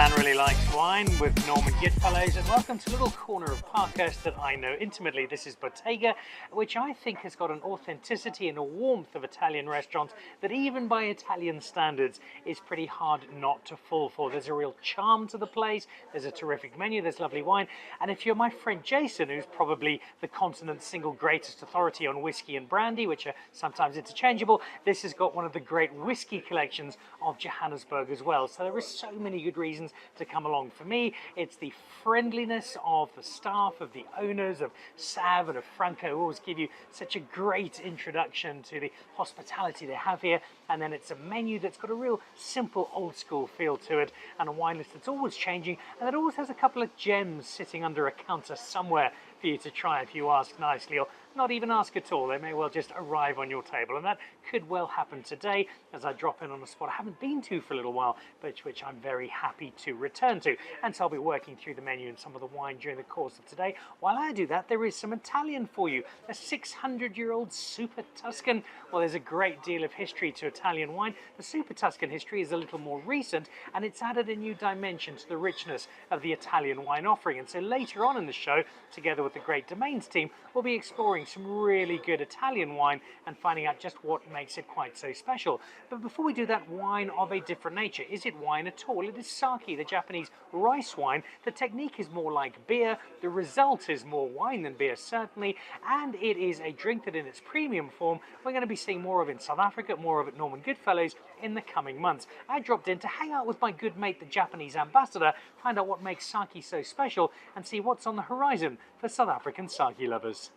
Man Really Likes Wine with Norman Goodfellows, and welcome to a little corner of Parkhurst that I know intimately. This is Bottega, which I think has got an authenticity and a warmth of Italian restaurants that even by Italian standards is pretty hard not to fall for. There's a real charm to the place, there's a terrific menu, there's lovely wine, and if you're my friend Jason, who's probably the continent's single greatest authority on whiskey and brandy, which are sometimes interchangeable, this has got one of the great whiskey collections of Johannesburg as well. So there are so many good reasons to come along. For me, it's the friendliness of the staff, of the owners, of Sav and of Franco, who always give you such a great introduction to the hospitality they have here. And then it's a menu that's got a real simple old school feel to it, and a wine list that's always changing, and that always has a couple of gems sitting under a counter somewhere for you to try if you ask nicely, or not even ask at all. They may well just arrive on your table, and that could well happen today as I drop in on a spot I haven't been to for a little while, but which I'm very happy to return to. And so I'll be working through the menu and some of the wine during the course of today. While I do that, there is some Italian for you. A 600-year-old Super Tuscan. Well, there's a great deal of history to Italian wine. The Super Tuscan history is a little more recent, and it's added a new dimension to the richness of the Italian wine offering. And so later on in the show, together with the Great Domains team, we'll be exploring some really good Italian wine and finding out just what makes it quite so special. But before we do that, wine of a different nature. Is it wine at all? It is sake, the Japanese rice wine. The technique is more like beer. The result is more wine than beer, certainly. And it is a drink that in its premium form, we're going to be seeing more of in South Africa, more of at Norman Goodfellows in the coming months. I dropped in to hang out with my good mate, the Japanese ambassador, find out what makes sake so special, and see what's on the horizon for South African sake lovers.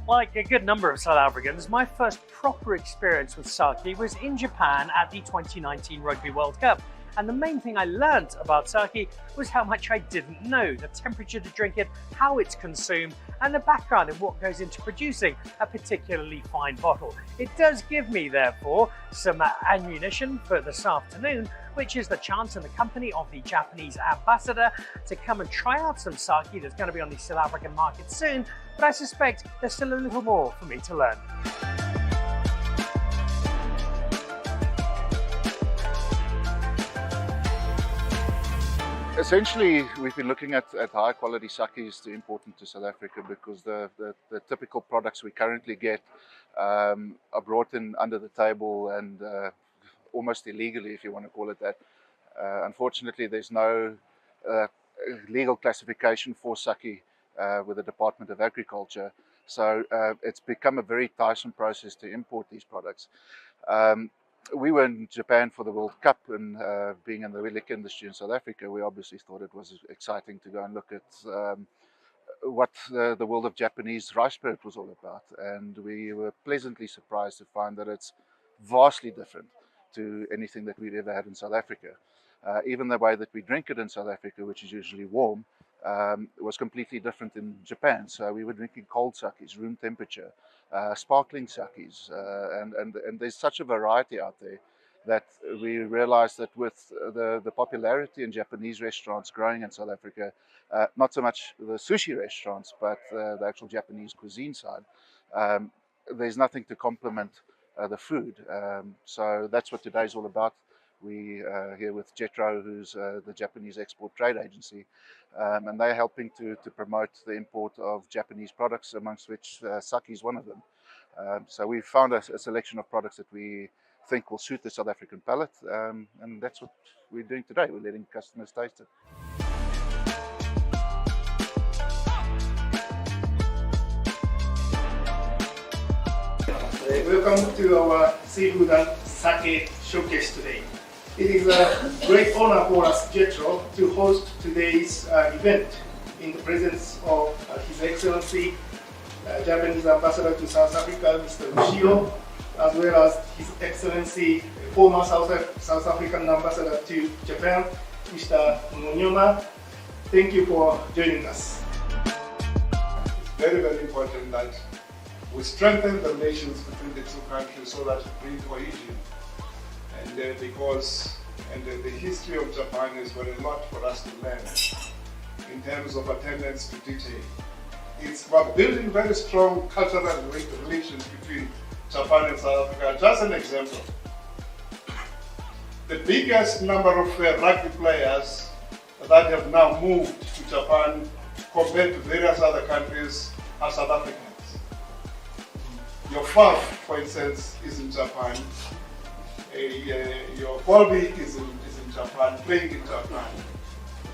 Like a good number of South Africans, my first proper experience with sake was in Japan at the 2019 Rugby World Cup. And the main thing I learnt about sake was how much I didn't know, the temperature to drink it, how it's consumed, and the background of what goes into producing a particularly fine bottle. It does give me, therefore, some ammunition for this afternoon, which is the chance in the company of the Japanese ambassador to come and try out some sake that's going to be on the South African market soon, but I suspect there's still a little more for me to learn. Essentially, we've been looking at high quality sakes to import into South Africa because the typical products we currently get are brought in under the table and almost illegally, if you want to call it that. Unfortunately, there's no legal classification for sake with the Department of Agriculture, so it's become a very tiresome process to import these products. We were in Japan for the World Cup, and being in the liquor industry in South Africa, we obviously thought it was exciting to go and look at what the world of Japanese rice spirit was all about. And we were pleasantly surprised to find that it's vastly different to anything that we've ever had in South Africa. Even the way that we drink it in South Africa, which is usually warm, was completely different in Japan. So we were drinking cold sakes, room temperature, sparkling sakes, and there's such a variety out there that we realized that with the popularity in Japanese restaurants growing in South Africa, not so much the sushi restaurants, but the actual Japanese cuisine side, there's nothing to complement the food. So that's what today's all about. We are here with Jetro, who's the Japanese export trade agency, and they're helping to promote the import of Japanese products, amongst which sake is one of them. So we found a selection of products that we think will suit the South African palate, and that's what we're doing today. We're letting customers taste it. Welcome to our seafood and sake showcase today. It is a great honor for us, Jetro, to host today's event in the presence of His Excellency, Japanese Ambassador to South Africa, Mr. Ushio, as well as His Excellency, former South African Ambassador to Japan, Mr. Munyoma. Thank you for joining us. It's very, very important that we strengthen the relations between the two countries so that we bring cohesion. And because the history of Japan has got a lot for us to learn in terms of attendance to detail. It's about building very strong cultural relations between Japan and South Africa. Just an example. The biggest number of rugby players that have now moved to Japan compared to various other countries are South Africans. Your FAF, for instance, is in Japan. Your Colby is in Japan, playing in Japan.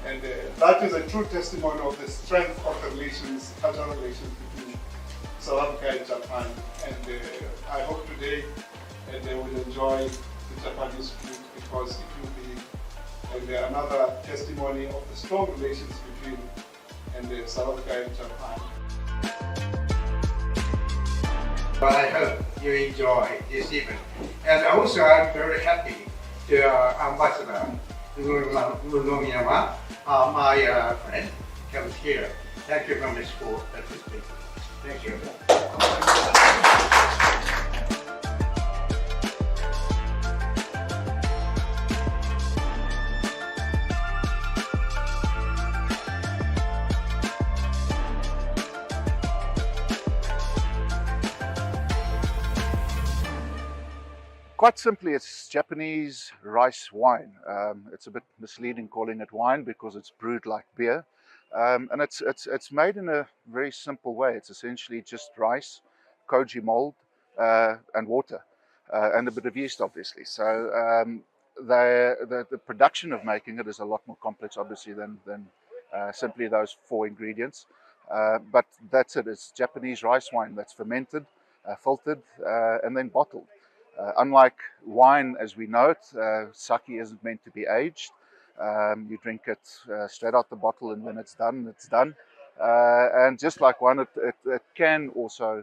And that is a true testimony of the strength of the relations, cultural relations between South Africa and Japan. And I hope today they will enjoy the Japanese food because it will be another testimony of the strong relations between South Africa and Japan. I hope you enjoy this event. And also I'm very happy to Ambassador Lulumiyama, my friend, comes here. Thank you very much for participating. Thank you. Quite simply, it's Japanese rice wine. It's a bit misleading calling it wine because it's brewed like beer. And it's made in a very simple way. It's essentially just rice, koji mold, and water, and a bit of yeast, obviously. So the production of making it is a lot more complex, obviously, than simply those 4 ingredients. But that's it. It's Japanese rice wine that's fermented, filtered, and then bottled. Unlike wine as we know it, sake isn't meant to be aged. You drink it straight out the bottle, and when it's done, it's done. And just like wine, it can also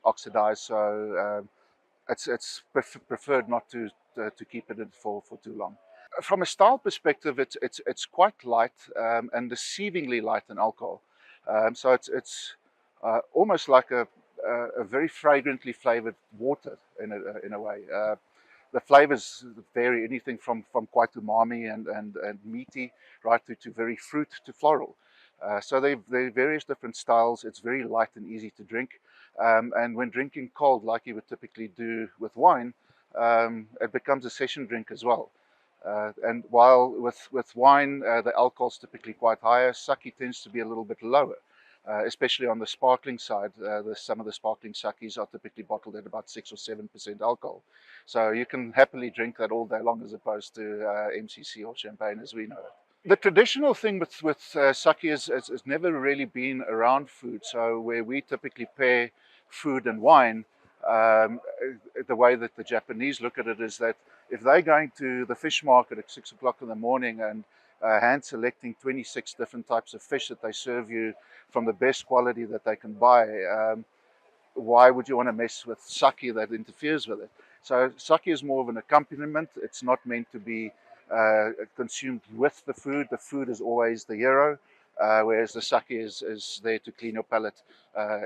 oxidize, so it's preferred not to keep it in for too long. From a style perspective, it's quite light and deceivingly light in alcohol. So it's almost like a very fragrantly flavored water in a way. The flavors vary anything from quite umami and meaty right to very fruit to floral. So there are various different styles. It's very light and easy to drink. And when drinking cold, like you would typically do with wine, it becomes a session drink as well. And while with wine, the alcohol is typically quite higher, sake tends to be a little bit lower. Especially on the sparkling side, some of the sparkling sakes are typically bottled at about 6 or 7% alcohol. So you can happily drink that all day long as opposed to MCC or champagne as we know it. The traditional thing with sake is never really been around food. So where we typically pair food and wine, the way that the Japanese look at it is that if they're going to the fish market at 6 o'clock in the morning and hand selecting 26 different types of fish that they serve you from the best quality that they can buy, why would you want to mess with sake that interferes with it? So sake is more of an accompaniment. It's not meant to be consumed with the food. The food is always the hero, whereas the sake is there to clean your palate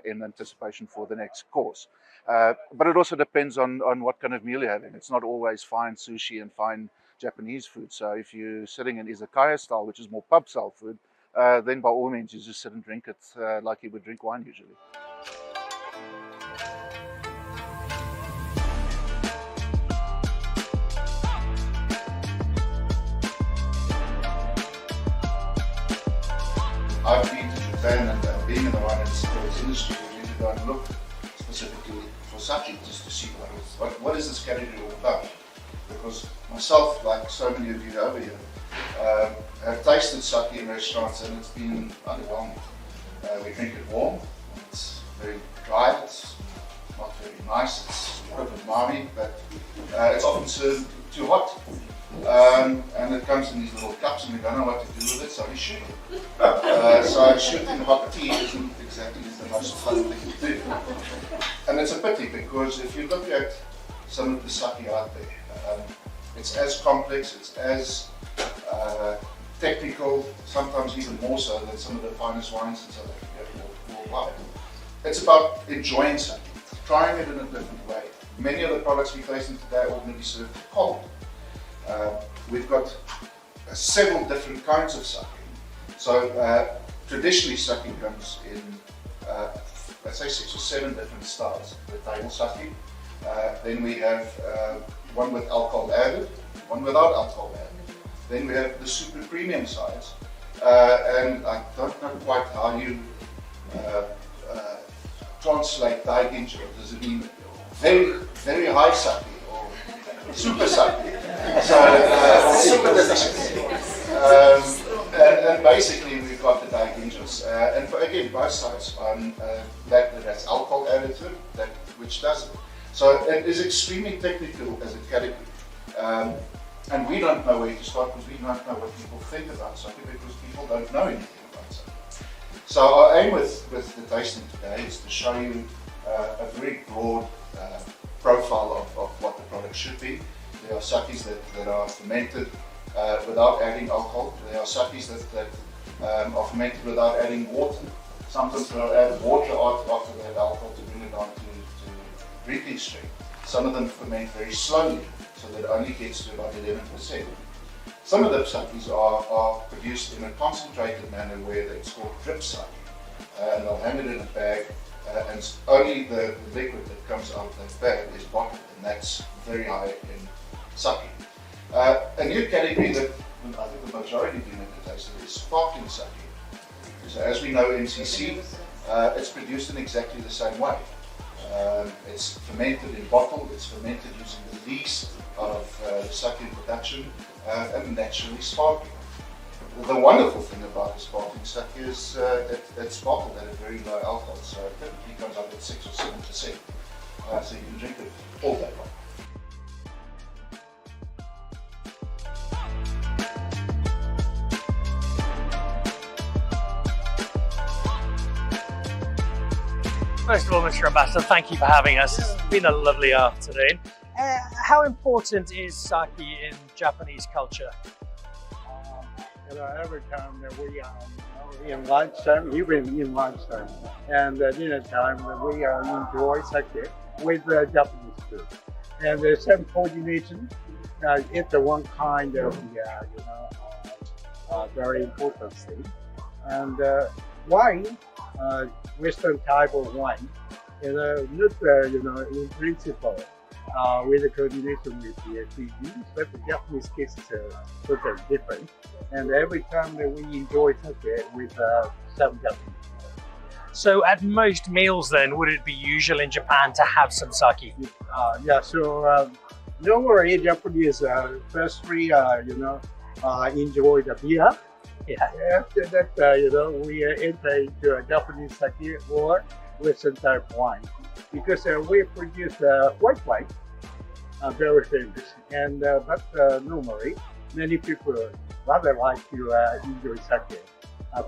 in anticipation for the next course. But it also depends on what kind of meal you're having. It's not always fine sushi and fine Japanese food. So if you're sitting in izakaya style, which is more pub style food, then by all means you just sit and drink it like you would drink wine usually. I've been to Japan and being in the wine and spirits industry, we need to go and look specifically for sake just to see what is this category all about. Because myself, like so many of you over here, have tasted sake in restaurants and it's been underwhelming. We drink it warm, it's very dry, it's not very nice, it's a bit of umami, but it's often served too hot. And it comes in these little cups and we don't know what to do with it, so we shoot it. So shooting hot tea isn't exactly the most fun thing to do. And it's a pity because if you look at some of the sake out there, it's as complex, it's as technical, sometimes even more so than some of the finest wines in South Africa worldwide. It's about enjoying sake, trying it in a different way. Many of the products we're tasting today are ordinarily served cold. We've got several different kinds of sake. So traditionally sake comes in, let's say 6 or 7 different styles. The table sake, then we have one with alcohol added, one without alcohol added. Then we have the super premium size, and I don't know quite how you translate daiginjo. Does it mean very, very high sake or super sake? So super delicious. And basically we've got the daiginjos, and for, again, both sides on that's alcohol added to it, that which doesn't. So it is extremely technical as a category, and we don't know where to start because we don't know what people think about sake because people don't know anything about sake. So our aim with the tasting today is to show you a very broad profile of what the product should be. There are sakes that are fermented without adding alcohol. There are sakes that are fermented without adding water. Sometimes they'll add water after they add alcohol to bring it down to drinking strength. Some of them ferment very slowly, so that it only gets to about 11%. Some of the sakes are produced in a concentrated manner where it's called drip sake. And they'll hang it in a bag, and only the liquid that comes out of that bag is bottled, and that's very high in sake. A new category that I think the majority do never tasted is sparkling sake. So as we know, MCC, it's produced in exactly the same way. It's fermented in bottle, it's fermented using the least of sake production, and naturally sparkling. The wonderful thing about the sparkling sake is it's bottled at a very low alcohol, so it typically comes up at 6 or 7%. So you can drink it all day long. First of all, Mr. Ambassador, thank you for having us. It's been a lovely afternoon. How important is sake in Japanese culture? Every time that we are in lunchtime, even in lunchtime, and dinner time, we enjoy sake with Japanese food. And the same coordination, it's one kind of very important thing. And wine, Western type of wine, not in principle with the coordination with the cuisine, but the Japanese case is totally different. And every time that we enjoy sake with some Japanese. So at most meals then, would it be usual in Japan to have some sake? So normally Japanese firstly, enjoy the beer. Yeah. After that, we enter into a Japanese sake or Western type wine. Because we produce white wine, very famous, and but normally many people rather like to enjoy sake,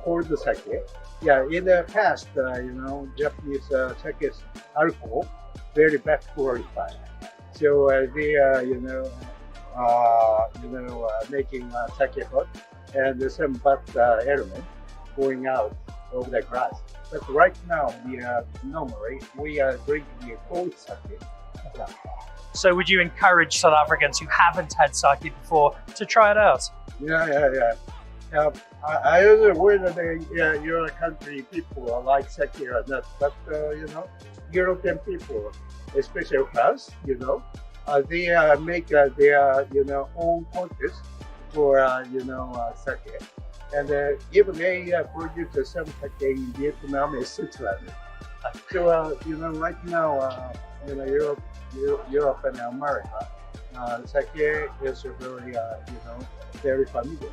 cold sake. Yeah, in the past, Japanese sake alcohol very bad qualified, so they making sake hot and some bad element going out of the glass. But right now, normally we are drinking cold sake. So would you encourage South Africans who haven't had sake before to try it out? Yeah. I don't know whether your country people like sake or not, but European people, especially France, they make their own contest for sake. And even they produce some sake in Vietnam and Switzerland. So right now, Europe and America, sake is very, very familiar.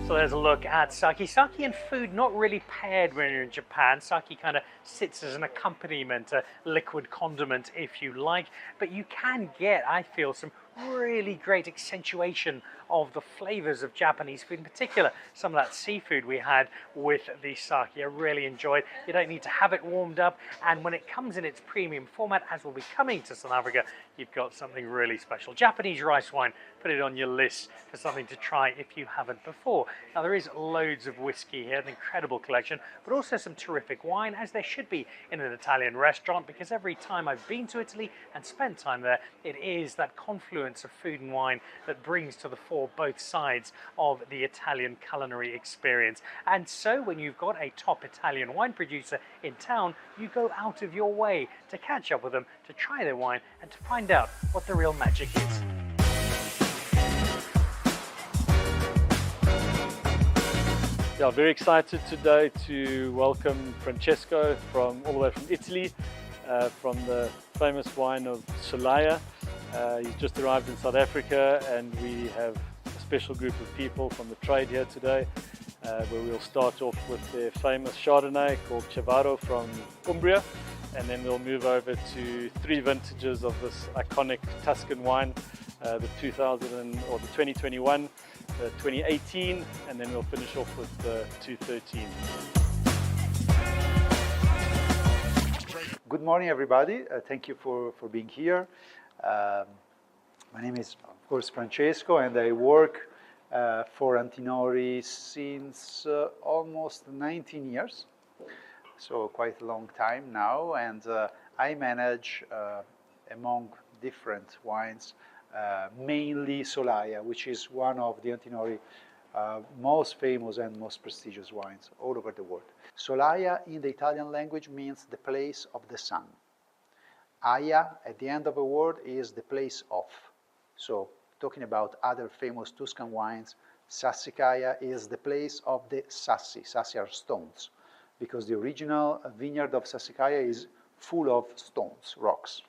So there's a look at sake. Sake and food not really paired when you're in Japan. Sake kind of sits as an accompaniment, a liquid condiment if you like. But you can get, I feel, some really great accentuation of the flavors of Japanese food, in particular some of that seafood we had with the sake. I really enjoyed. You don't need to have it warmed up, and when it comes in its premium format, as will be coming to South Africa, you've got something really special. Japanese rice wine, put it on your list for something to try if you haven't before. Now there is loads of whiskey here, an incredible collection, but also some terrific wine, as there should be in an Italian restaurant, because every time I've been to Italy and spent time there, it is that confluence of food and wine that brings to the fore for both sides of the Italian culinary experience. And so when you've got a top Italian wine producer in town, you go out of your way to catch up with them, to try their wine, and to find out what the real magic is. Yeah, very excited today to welcome Francesco from all the way from Italy, from the famous wine of Solaia. He's just arrived in South Africa, and we have a special group of people from the trade here today, where we'll start off with their famous Chardonnay called Cevaro from Umbria, and then we'll move over to 3 vintages of this iconic Tuscan wine, the 2021, the 2018, and then we'll finish off with the 2013. Good morning, everybody. Thank you for being here. My name is, of course, Francesco, and I work for Antinori since almost 19 years, so quite a long time now, and I manage, among different wines, mainly Solaia, which is one of the Antinori most famous and most prestigious wines all over the world. Solaia in the Italian language means the place of the sun. Aia at the end of a word is the place of. So talking about other famous Tuscan wines, Sassicaia is the place of the sassi. Sassi are stones, because the original vineyard of Sassicaia is full of stones, rocks.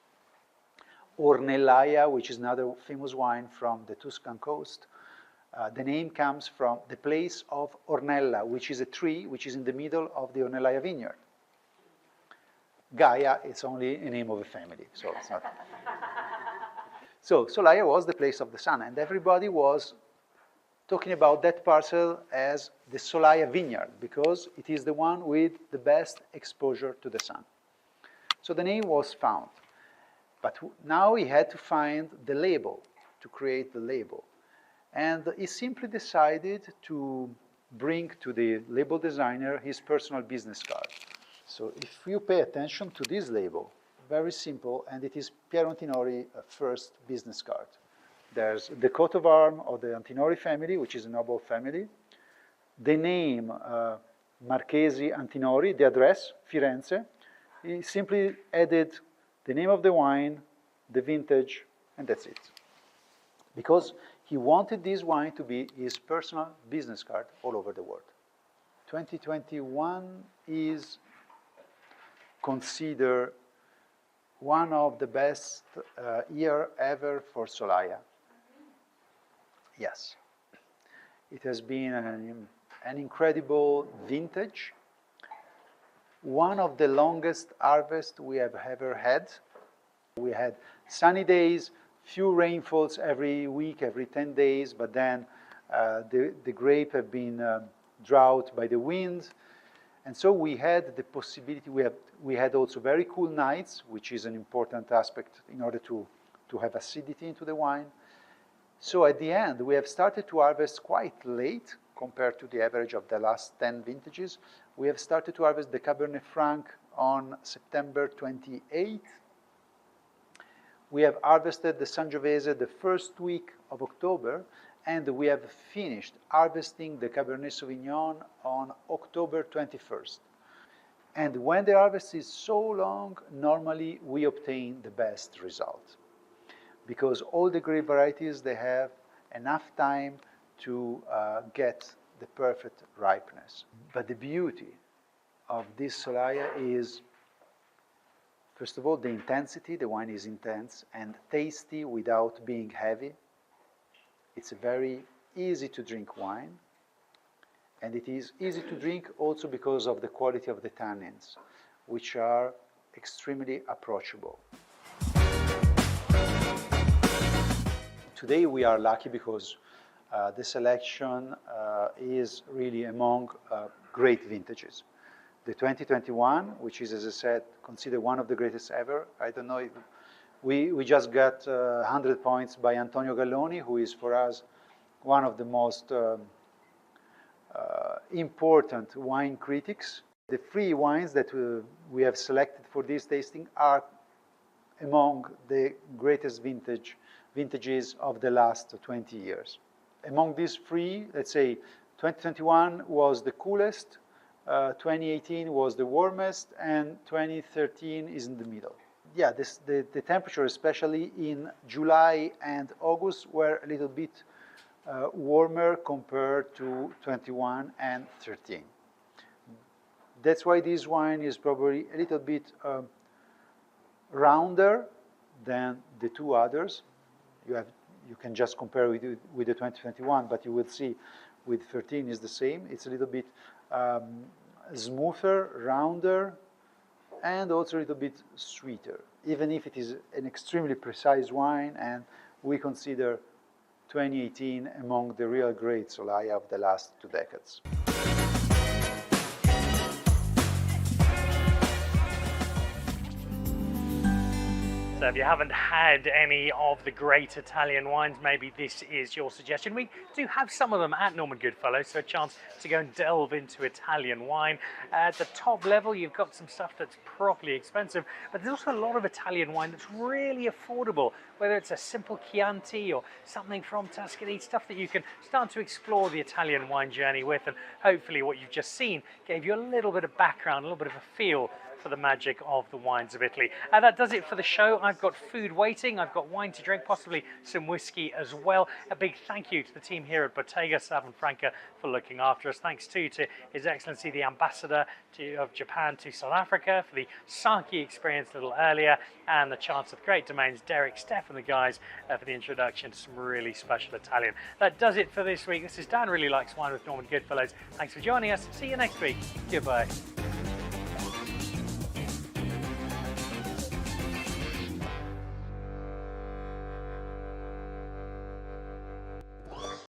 Ornellaia, which is another famous wine from the Tuscan coast, the name comes from the place of Ornella, which is a tree which is in the middle of the Ornellaia vineyard. Gaia is only a name of a family, so it's not. So Solaia was the place of the sun, and everybody was talking about that parcel as the Solaia vineyard, because it is the one with the best exposure to the sun. So the name was found. But now he had to find the label, to create the label. And he simply decided to bring to the label designer his personal business card. So if you pay attention to this label, very simple, and it is Piero Antinori first business card. There's the coat of arms of the Antinori family, which is a noble family, the name Marchesi Antinori, the address, Firenze. He simply added the name of the wine, the vintage, and that's it. Because he wanted this wine to be his personal business card all over the world. 2021 is considered one of the best year ever for Solaia. Yes. It has been an incredible vintage. One of the longest harvests we have ever had. We had sunny days, few rainfalls every week, every 10 days, but then the grape have been drought by the wind. And so we had the possibility, we had also very cool nights, which is an important aspect in order to have acidity into the wine. So at the end, we have started to harvest quite late compared to the average of the last 10 vintages. We have started to harvest the Cabernet Franc on September 28th. We have harvested the Sangiovese the first week of October, and we have finished harvesting the Cabernet Sauvignon on October 21st. And when the harvest is so long, normally we obtain the best result, because all the grape varieties, they have enough time to get the perfect ripeness. But the beauty of this Solaia is, first of all, the intensity. The wine is intense and tasty without being heavy. It's a very easy to drink wine. And it is easy to drink also because of the quality of the tannins, which are extremely approachable. Today we are lucky because the selection is really among great vintages. The 2021, which is, as I said, considered one of the greatest ever. I don't know if we just got 100 points by Antonio Galloni, who is for us one of the most important wine critics. The 3 wines that we have selected for this tasting are among the greatest vintages of the last 20 years. among these three, let's say 2021 was the coolest, 2018 was the warmest, and 2013 is in the middle. Yeah, the temperature, especially in July and August, were a little bit warmer compared to 21 and 13. That's why this wine is probably a little bit rounder than the two others. You can just compare with the 2021, but you will see with 13 is the same. It's a little bit smoother, rounder, and also a little bit sweeter, even if it is an extremely precise wine, and we consider 2018 among the real great Solaya of the last 2 decades. So if you haven't had any of the great Italian wines, maybe this is your suggestion. We do have some of them at Norman Goodfellows, so a chance to go and delve into Italian wine. At the top level, you've got some stuff that's properly expensive, but there's also a lot of Italian wine that's really affordable, whether it's a simple Chianti or something from Tuscany, stuff that you can start to explore the Italian wine journey with, and hopefully what you've just seen gave you a little bit of background, a little bit of a feel for the magic of the wines of Italy. And that does it for the show. I've got food waiting, I've got wine to drink, possibly some whiskey as well. A big thank you to the team here at Bottega Savonfranca for looking after us. Thanks too to His Excellency the Ambassador of Japan to South Africa for the sake experience a little earlier, and the Chancellor of Great Domains, Derek, Steph and the guys for the introduction to some really special Italian. That does it for this week. This is Dan Really Likes Wine with Norman Goodfellows. Thanks for joining us. See you next week. Goodbye.